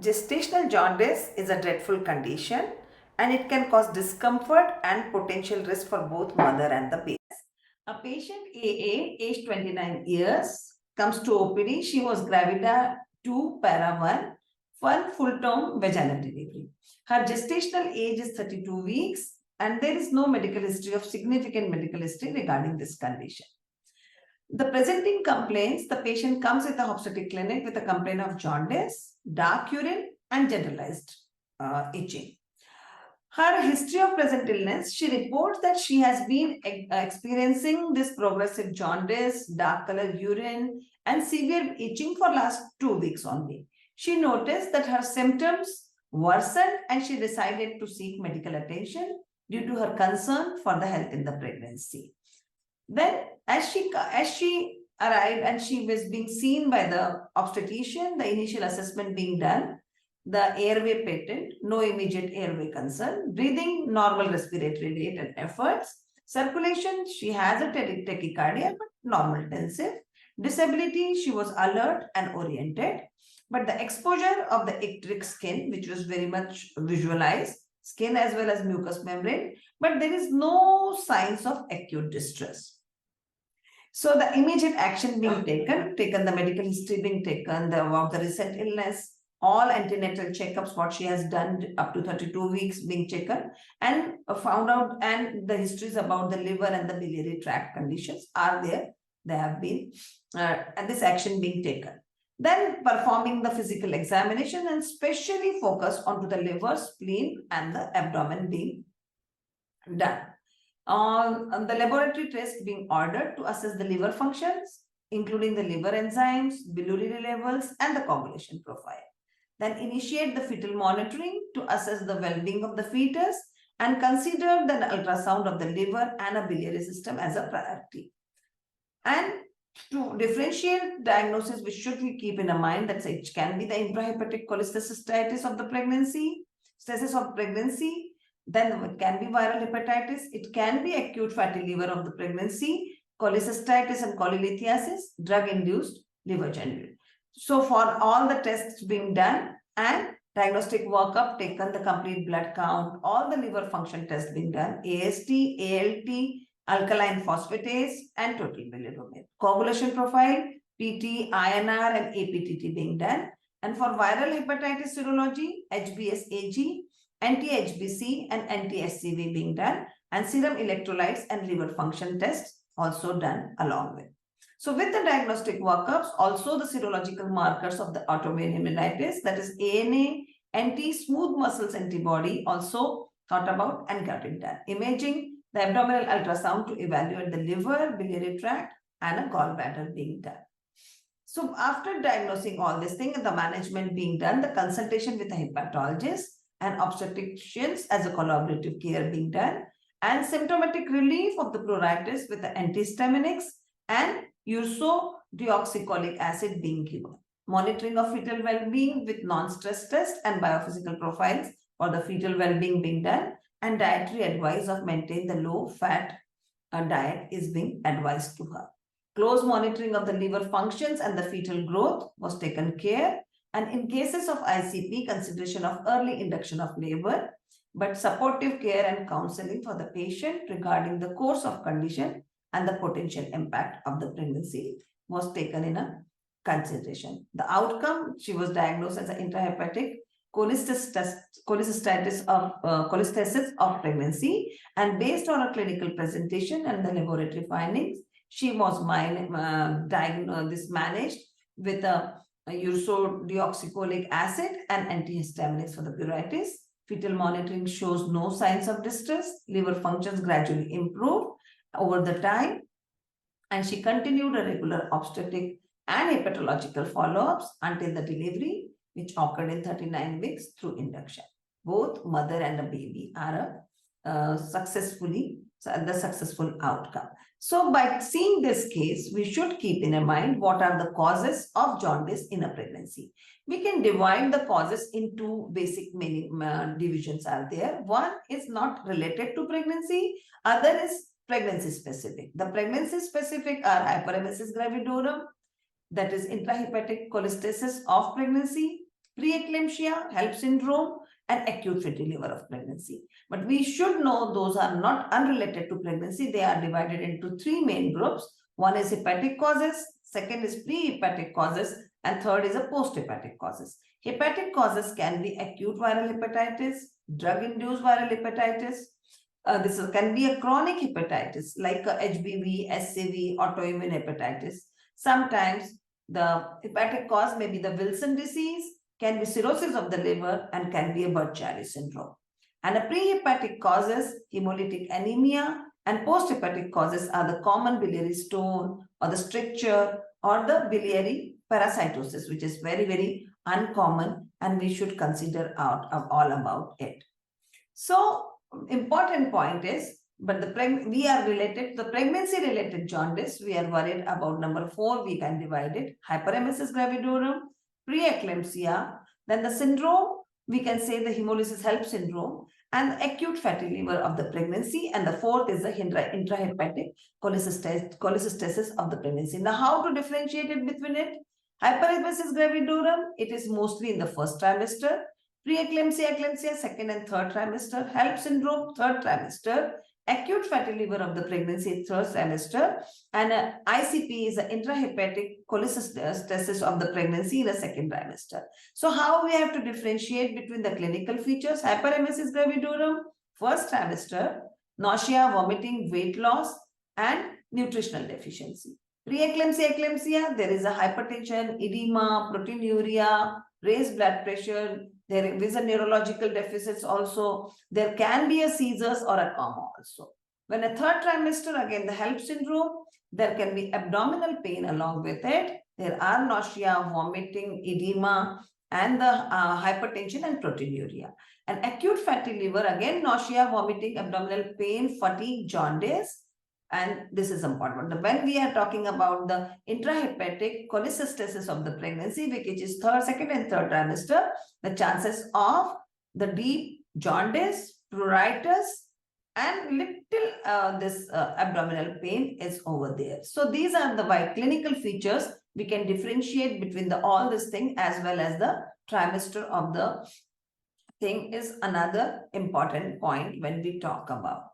Gestational jaundice is a dreadful condition and it can cause discomfort and potential risk for both mother and the baby. A patient AA, age 29 years, comes to OPD. She was gravida 2 para 1 for full-term vaginal delivery. Her gestational age is 32 weeks and there is no medical history of significant medical history regarding this condition. The presenting complaints, the patient comes with the obstetric clinic with a complaint of jaundice, dark urine, and generalized itching. Her history of present illness, she reports that she has been experiencing this progressive jaundice, dark colored urine, and severe itching for last 2 weeks only. She noticed that her symptoms worsened and she decided to seek medical attention due to her concern for the health in the pregnancy. Then as she arrived and she was being seen by the obstetrician, the initial assessment being done, the airway patent, no immediate airway concern, breathing, normal respiratory rate and efforts, circulation, she has a tachycardia but normal tensive, disability, she was alert and oriented, but the exposure of the ecteric skin, which was very much visualized, skin as well as mucous membrane, but there is no signs of acute distress. So the immediate action being taken the medical history being taken, about the recent illness, all antenatal checkups, what she has done up to 32 weeks being taken and found out, and the histories about the liver and the biliary tract conditions are there. They have been, and this action being taken. Then performing the physical examination and specially focus onto the liver, spleen, and the abdomen being done. The laboratory test being ordered to assess the liver functions, including the liver enzymes, biliary levels, and the coagulation profile. Then initiate the fetal monitoring to assess the well-being of the fetus and consider the ultrasound of the liver and a biliary system as a priority. And to differentiate diagnosis, which should we keep in mind that it can be the intrahepatic cholestasis of the pregnancy, stasis of pregnancy, then it can be viral hepatitis, it can be acute fatty liver of the pregnancy, cholecystitis and cholelithiasis, drug-induced liver general. So for all the tests being done and diagnostic workup taken, the complete blood count, all the liver function tests being done, AST, ALT, alkaline phosphatase, and total bilirubin. Coagulation profile, PT, INR, and APTT being done. And for viral hepatitis serology, HBsAg, anti-HBC, and anti-HCV being done, and serum electrolytes and liver function tests also done along with. So with the diagnostic workups, also the serological markers of the autoimmune hepatitis, that is ANA, anti-smooth muscles antibody, also thought about and got it done. Imaging, the abdominal ultrasound to evaluate the liver, biliary tract, and a gallbladder being done. So after diagnosing all this thing and the management being done, the consultation with the hepatologist and obstetricians as a collaborative care being done, and symptomatic relief of the pruritus with the antihistaminics and ursodeoxycholic acid being given. Monitoring of fetal well-being with non-stress test and biophysical profiles for the fetal well-being being done, and dietary advice of maintain the low-fat diet is being advised to her. Close monitoring of the liver functions and the fetal growth was taken care, and in cases of ICP, consideration of early induction of labor, but supportive care and counseling for the patient regarding the course of condition and the potential impact of the pregnancy was taken in a consideration. The outcome, she was diagnosed as an intrahepatic cholestasis of pregnancy, and based on her clinical presentation and the laboratory findings, she was managed with a ursodeoxycholic acid and antihistaminics for the pruritus. Fetal monitoring shows no signs of distress. Liver functions gradually improve over the time, and she continued a regular obstetric and hepatological follow-ups until the delivery, which occurred in 39 weeks through induction. Both mother and the baby are the successful outcome. So by seeing this case, we should keep in mind what are the causes of jaundice in a pregnancy. We can divide the causes into basic divisions are there. One is not related to pregnancy, other is pregnancy specific. The pregnancy specific are hyperemesis gravidorum, that is intrahepatic cholestasis of pregnancy, preeclampsia, HELLP syndrome, and acute fatty liver of pregnancy. But we should know those are not unrelated to pregnancy. They are divided into three main groups. One is hepatic causes, second is pre-hepatic causes, and third is a post-hepatic causes. Hepatic causes can be acute viral hepatitis, drug-induced viral hepatitis. This can be a chronic hepatitis like HBV, SCV, autoimmune hepatitis. Sometimes the hepatic cause may be the Wilson disease, can be cirrhosis of the liver, and can be a Budd-Chiari syndrome. And a pre-hepatic causes hemolytic anemia, and post-hepatic causes are the common biliary stone or the stricture or the biliary parasitosis, which is very, very uncommon, and we should consider out of all about it. So, important point is, but we are related, the pregnancy related jaundice, we are worried about number 4, we can divide it, hyperemesis gravidorum, preeclampsia, then the syndrome, we can say the hemolysis HELLP syndrome, and the acute fatty liver of the pregnancy, and the fourth is the intrahepatic cholestasis of the pregnancy. Now, how to differentiate it between it? Hyperemesis gravidorum, it is mostly in the first trimester. Preeclampsia, eclampsia, second and third trimester. HELLP syndrome, third trimester. Acute fatty liver of the pregnancy, third trimester. And ICP is the intrahepatic cholestasis of the pregnancy in the second trimester. So how we have to differentiate between the clinical features? Hyperemesis gravidorum, first trimester, nausea, vomiting, weight loss, and nutritional deficiency. Preeclampsia, eclampsia, there is a hypertension, edema, proteinuria, raised blood pressure. There is a neurological deficits also. There can be a seizures or a coma also. When a third trimester, again the HELLP syndrome, there can be abdominal pain along with it. There are nausea, vomiting, edema, and the hypertension and proteinuria. And acute fatty liver, again nausea, vomiting, abdominal pain, fatigue, jaundice. And this is important. When we are talking about the intrahepatic cholestasis of the pregnancy, which is second and third trimester, the chances of the deep jaundice, pruritus, and little abdominal pain is over there. So these are the clinical features. We can differentiate between all this thing as well as the trimester of the thing is another important point when we talk about.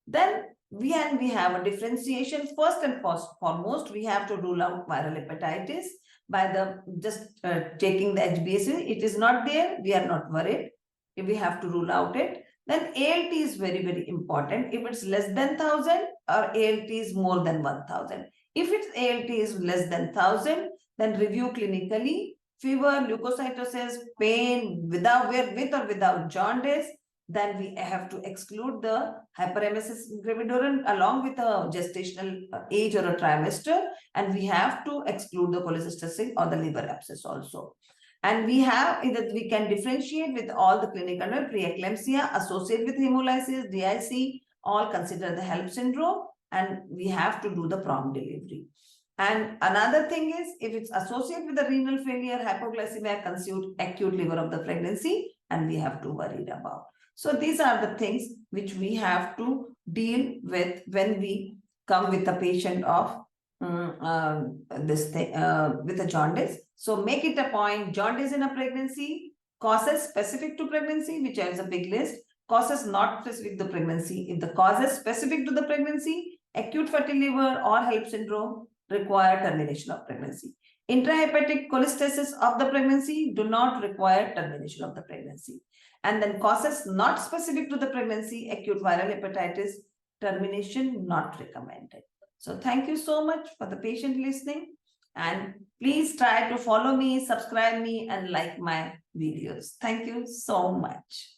Then we have a differentiation. First and foremost, we have to rule out viral hepatitis by just taking the HbA1c. It is not there, we are not worried. If we have to rule out it. Then ALT is very, very important. If it's less than 1000 or ALT is more than 1000. If its ALT is less than 1000, then review clinically. Fever, leukocytosis, pain, with or without jaundice. Then we have to exclude the hyperemesis gravidorum along with a gestational age or a trimester, and we have to exclude the cholestasis or the liver abscess also. And we can differentiate with all the clinical preeclampsia associated with hemolysis, DIC, all consider the HELLP syndrome, and we have to do the prompt delivery. And another thing is, if it's associated with the renal failure, hypoglycemia, acute liver of the pregnancy, and we have to worry about. So these are the things which we have to deal with when we come with a patient of with a jaundice. So make it a point, jaundice in a pregnancy, causes specific to pregnancy, which is a big list, causes not specific to the pregnancy. If the causes specific to the pregnancy, acute fatty liver or HELLP syndrome require termination of pregnancy. Intrahepatic cholestasis of the pregnancy do not require termination of the pregnancy. And then causes not specific to the pregnancy, acute viral hepatitis, termination not recommended. So thank you so much for the patient listening, and please try to follow me, subscribe me, and like my videos. Thank you so much.